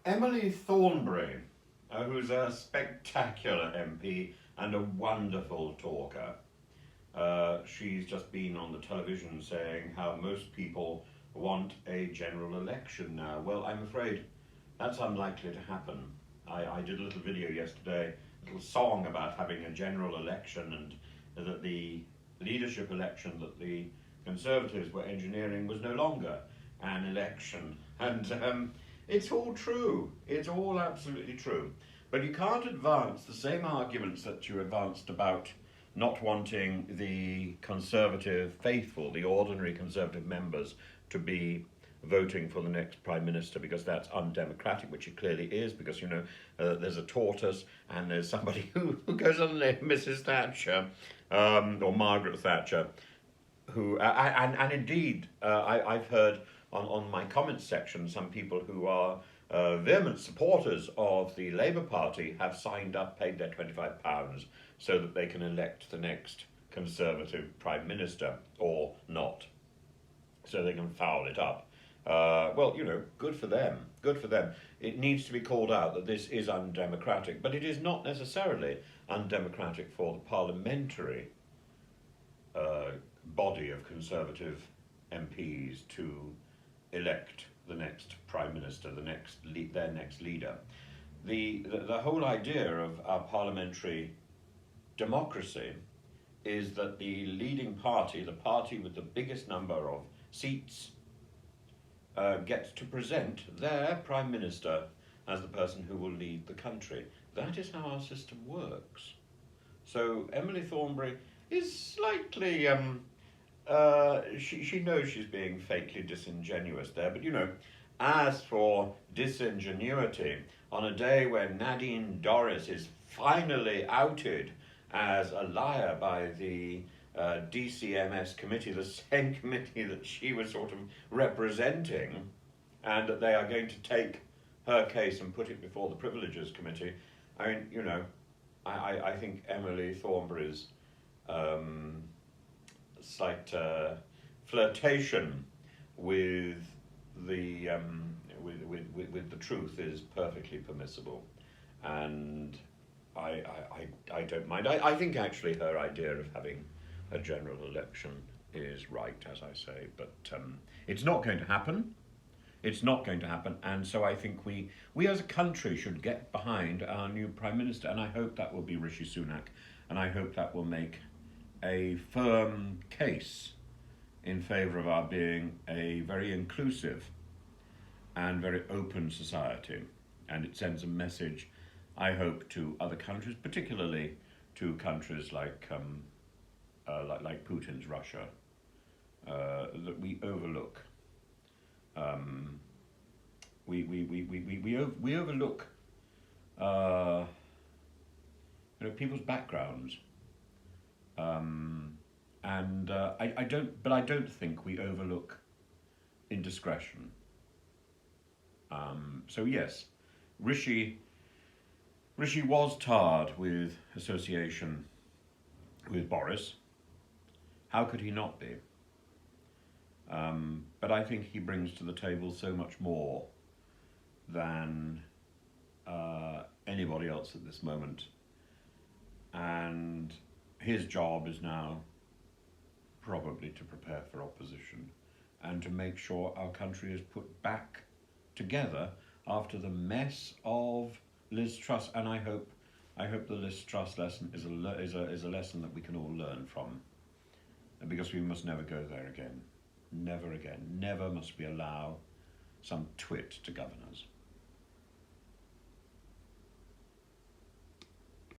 Emily Thornberry, who's a spectacular MP and a wonderful talker. She's just been on the television saying how most people want a general election now. Well, I'm afraid that's unlikely to happen. I did a little video yesterday, a little song about having a general election, and that the leadership election that the Conservatives were engineering was no longer an election. And it's all true. It's all absolutely true. But you can't advance the same arguments that you advanced about not wanting the Conservative faithful, the ordinary Conservative members, to be voting for the next Prime Minister, because that's undemocratic, which it clearly is, because, there's a tortoise and there's somebody who goes on the name Mrs. Thatcher, or Margaret Thatcher, who, and indeed, I've heard on my comments section some people who are vehement supporters of the Labour Party have signed up, paid their £25 so that they can elect the next Conservative Prime Minister, or not, so they can foul it up. Well, good for them, good for them. It needs to be called out that this is undemocratic, but it is not necessarily undemocratic for the parliamentary body of Conservative MPs to elect the next Prime Minister, their next leader. The whole idea of our parliamentary democracy is that the leading party, the party with the biggest number of seats, gets to present their Prime Minister as the person who will lead the country. That is how our system works. So Emily Thornberry is slightly, she knows she's being fakely disingenuous there, but as for disingenuity, on a day when Nadine Dorries is finally outed as a liar by the DCMS committee, the same committee that she was sort of representing, and that they are going to take her case and put it before the Privileges Committee. I mean, I think Emily Thornberry's slight flirtation with the truth is perfectly permissible, and I don't mind. I think actually her idea of having a general election is right, as I say, but it's not going to happen. It's not going to happen, and so I think we as a country should get behind our new Prime Minister, and I hope that will be Rishi Sunak, and I hope that will make a firm case in favour of our being a very inclusive and very open society, and it sends a message, I hope, to other countries, particularly to countries like Putin's Russia, that we overlook. We overlook people's backgrounds, and I don't think we overlook indiscretion. So yes, Rishi was tarred with association with Boris. How could he not be? But I think he brings to the table so much more than anybody else at this moment. And his job is now probably to prepare for opposition and to make sure our country is put back together after the mess of Liz Truss. And I hope the Liz Truss lesson is a lesson that we can all learn from, because we must never go there again. Never again. Never must we allow some twit to govern us.